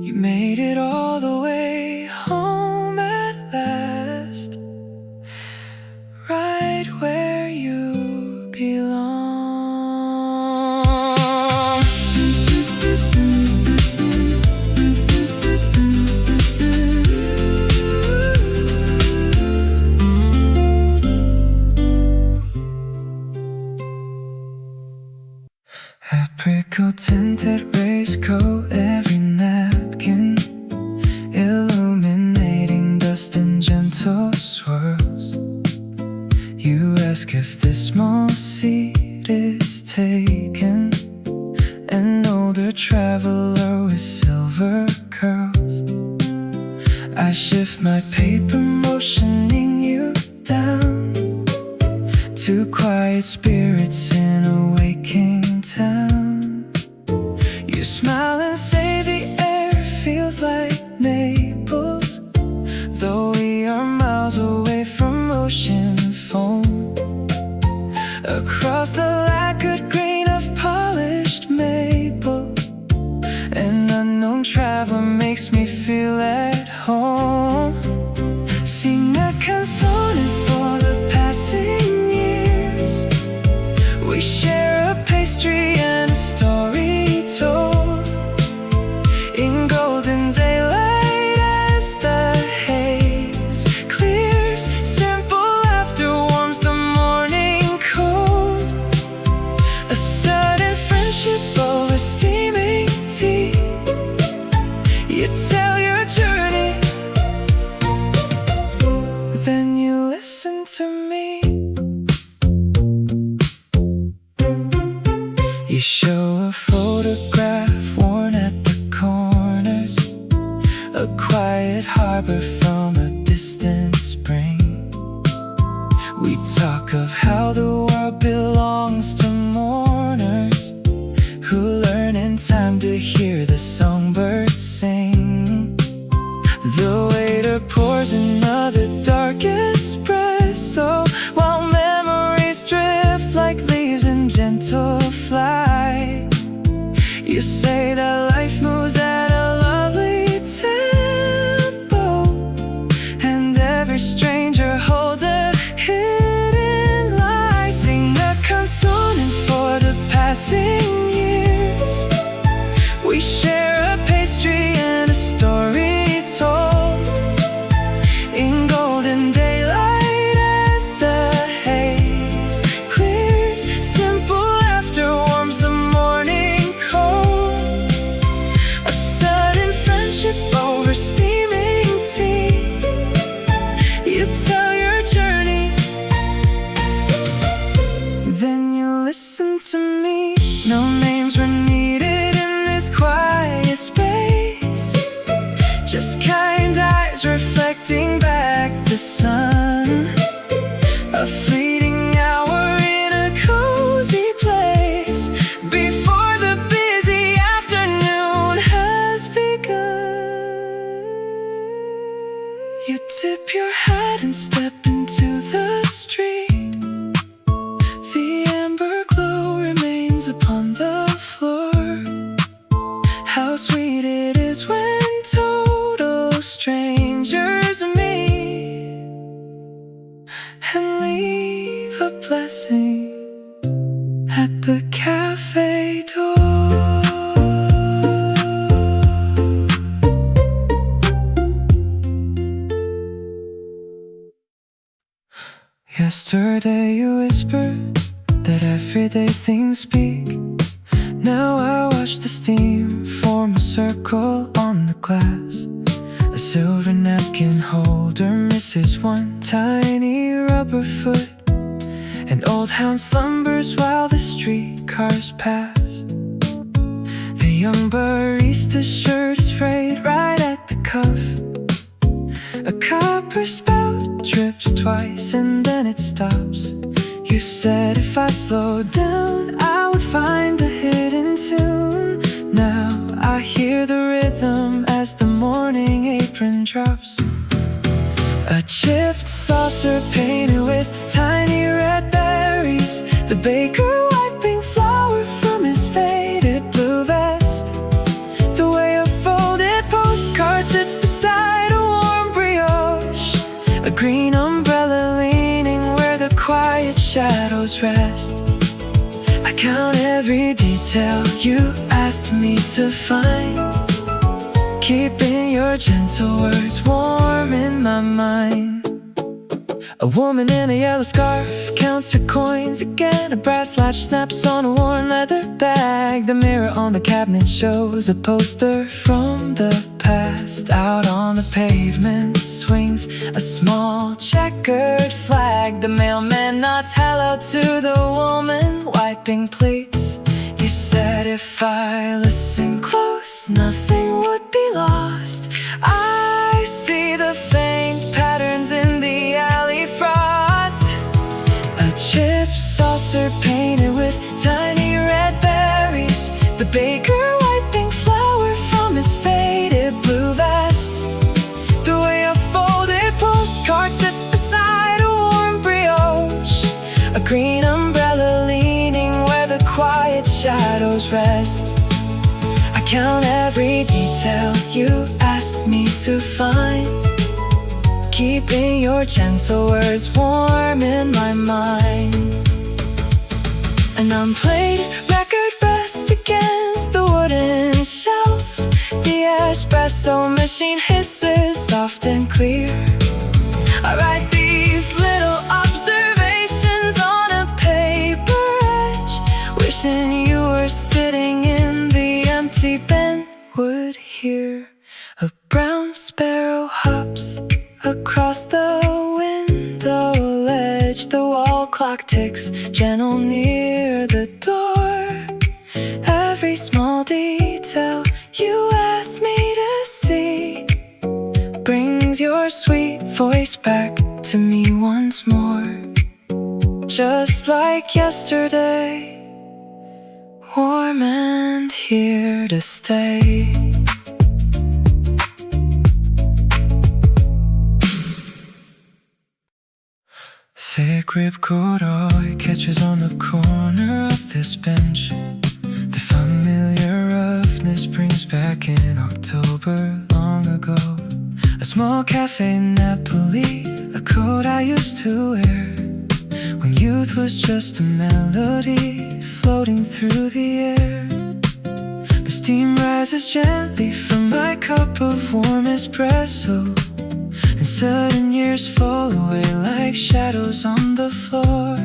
You made it all the way home at last, right where you belong. Apricot tinted waistcoat, every napkin illuminating dust in gentle swirls. You ask if this small seat is taken, an older traveler with silver curls. I shift my paper, motioning you down to quiet spirits in a waking town. You smile and say the air feels like Naples, though we are miles away from ocean foam. Across the lacquered grain of polished maple, an unknown traveler makes me feel at home. Sing a canzone for the passing years. We share a pastry and a story told in golden daylight as the haze clears. Simple laughter warms the morning cold. A sudden friendship over steaming tea. You tell your journey, then you listen to me. You show a photograph worn at the corners, a quiet harbor from a distant spring. We talk of how the world belongs to mourners who learn in time to hear the songbirds sing. The waiter pours another dark espresso while memories drift like leaves in gentle flight. You say that life moves at a lovely tempo, and every stranger holds a hidden light. Sing a canzone for the passing years. We share a pastry and a story told in golden daylight as the haze clears. Simple laughter warms the morning cold. A sudden friendship over steaming tea. You tell your journey, then you listen to me. No names were needed in this quiet space, just kind eyes reflecting back the sun. A fleeting hour in a cozy place before the busy afternoon has begun. You tip your hat and step into the street. The amber glow remains upon the floor. How sweet it is when total strangers meet and leave a blessing at the cafe door. Yesterday you whispered that everyday things speak. Now I watch the steam form a circle on the glass. A silver napkin holder misses one tiny rubber foot. An old hound slumbers while the streetcars pass. The young barista's shirt is frayed right at the cuff. A copper spout drips twice and then it stops. You said if I slowed down I would find a hidden tune. Now I hear the rhythm as the morning apron drops. A chipped saucer painted with tiny red berries, the baker wiping flour from his faded blue vest, the way a folded postcard sits beside a warm brioche, a green umbrella leaning where the quiet shadows rest. I count every detail you asked me to find, keeping your gentle words warm in my mind. A woman in a yellow scarf counts her coins again. A brass latch snaps on a worn leather bag. The mirror on the cabinet shows a poster from the past. Out on the pavement swings a small checkered flag. The mailman nods hello to the woman wiping plates. You said if I listen close, nothing would be lost. I see the faint patterns in the alley frost. A chipped saucer painted with tiny red berries, the baker wiping flour from his faded blue vest, the way a folded postcard sits beside a warm brioche, a green umbrella leaning where the quiet shadows rest. I count every detail you asked me to find, keeping your gentle words warm in my mind. An unplayed record rests against the wooden shelf. The espresso machine hisses soft and clear. I write these little observations on a paper edge, wishing you were sitting in the empty bin would hear. A brown sparrow hops across the window ledge. The wall clock ticks gentle near the door. Every small detail you asked me to see brings your sweet voice back to me once more, just like yesterday, warm and here to stay. Thick rib corduroy catches on the corner of this bench. The familiar roughness brings back in October long ago. A small cafe in Napoli, a coat I used to wear when youth was just a melody floating through the air. The steam rises gently from my cup of warm espresso, and sudden years fall away like shadows on the floor.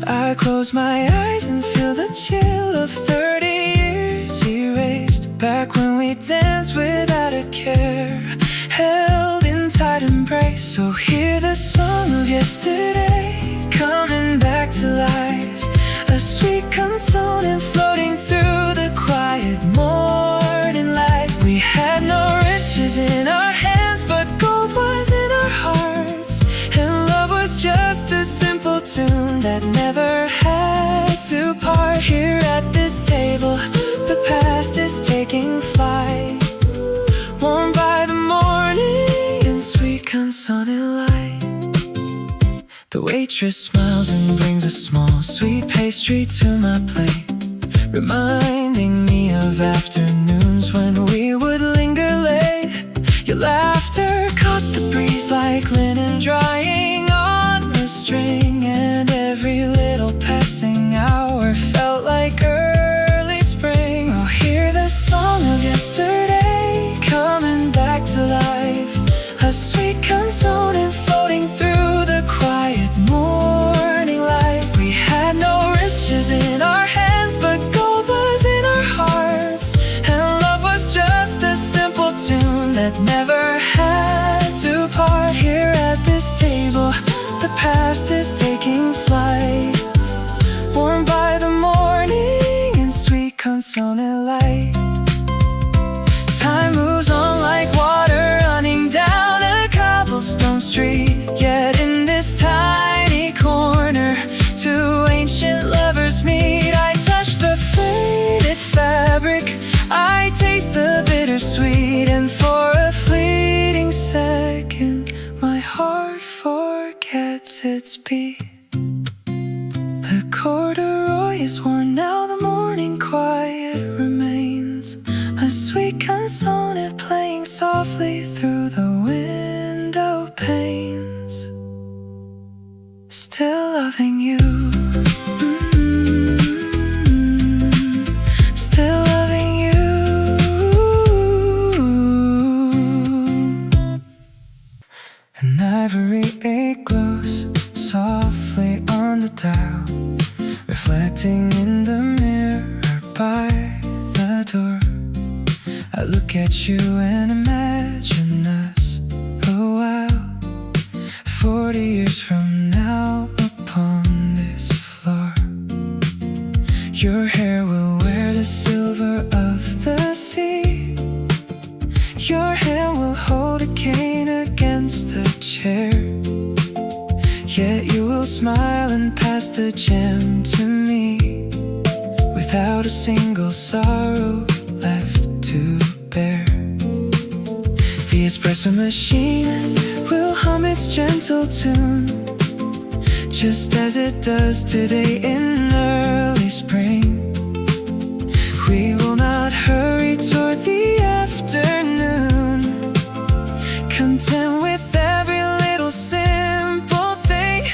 I close my eyes and feel the chill of 30 years erased, back when we danced without a care, held in tight embrace. So hear the song of yesterday coming back to life, a sweet canzone floating through the quiet morning light. We had no riches in our hands, but gold was in our hearts, and love was just a simple tune that never had to part. Here at this table, the past is taking flight, warmed by the morning and sweet canzone light. The waitress smiles and brings a small sweet pastry to my plate, reminding me of afternoons when we would linger late. Your laughter caught the breeze like linen drying on a string, and every little passing hour felt like early spring. Oh, hear the song of yesterday coming back to life, a sweet canzone floating through the quiet morning light. We had no riches in our hands, but gold was in our hearts, and love was just a simple tune that never had to part. Here at this table, the past is taking flight, warmed by the morning and sweet canzone light. Time moves on like water running down a cobblestone street, yet in this tiny corner two ancient lovers meet. I touch the faded fabric, I taste the bittersweet, and for a fleeting second loses its beat. The corduroy is worn now, the morning quiet remains. A sweet canzone playing softly through the window panes. Still loving you. Still loving you. An ivory egg glows softly on the dial, reflecting in the mirror by the door. I look at you and imagine us a while, 40 years from now upon this floor. Your hair will wear the silver of the sea. Your hand will hold a cane against the chair. Yet you will smile and pass the gem to me, without a single sorrow left to bear. The espresso machine will hum its gentle tune, just as it does today in early spring. We will not hurry toward the afternoon, content with every little simple thing.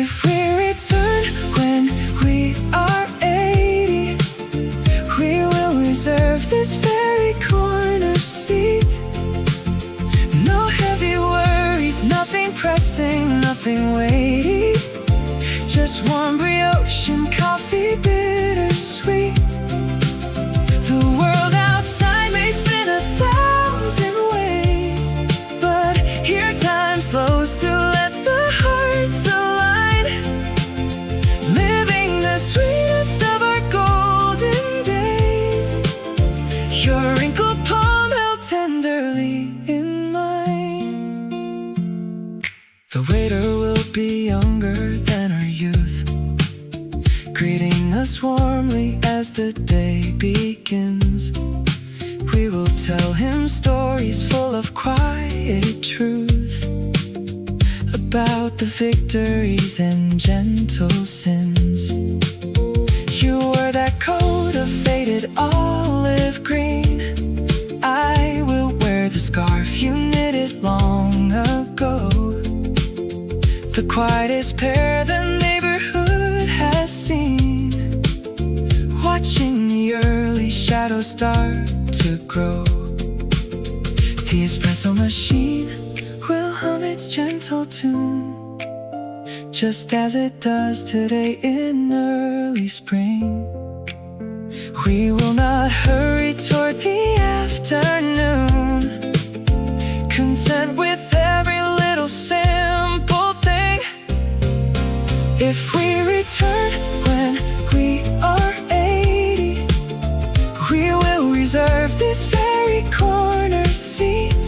If we return when we are 80, we will reserve this very corner seat. No heavy worries, nothing pressing, nothing weighty, just warm brioche and coffee bittersweet. The world outside may spin 1,000 ways, but here time slows to let the hearts align, living the sweetest of our golden days. Your wrinkled palm held tenderly in mine. The waiter will be younger than our youth, greeting us warmly as the day begins. We will tell him stories full of quiet truth, about the victories and gentle sins. You wore that coat of faded olive green. I will wear the scarf you knitted long ago, the quietest pair the neighborhood has seen, watching the early shadows start to grow. The espresso machine will hum its gentle tune, just as it does today in early spring. We will not hurry toward the afternoon, content with every little simple thing. If we return when we are 80, we will reserve this very corner seat.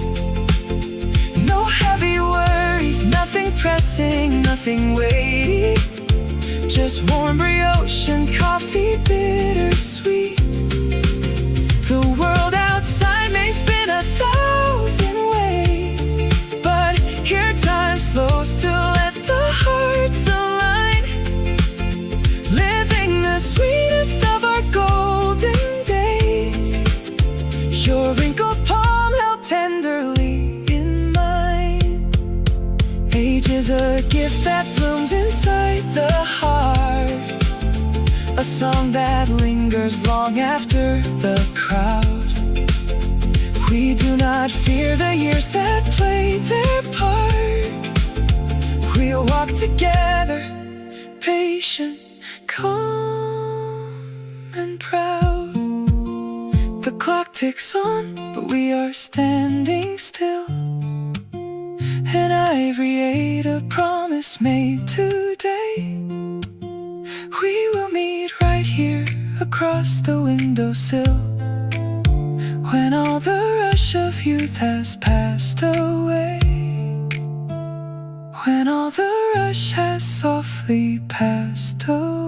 No heavy worries, nothing pressing, nothing weighty, just warm brioche and coffee bittersweet. The world outside may spin 1,000 ways, but here time slows to let the hearts align, living the sweetest of our golden days. Your wrinkled palm held tenderly in mine. Age is a gift that blooms inside the heart, a song that lingers long after the crowd. We do not fear the years that played their part. We'll walk together, patient, calm, and proud. The clock ticks on, but we are standing still. And ivory ate a promise made today. We will meet right here across the windowsill, when all the rush of youth has passed away, when all the rush has softly passed away.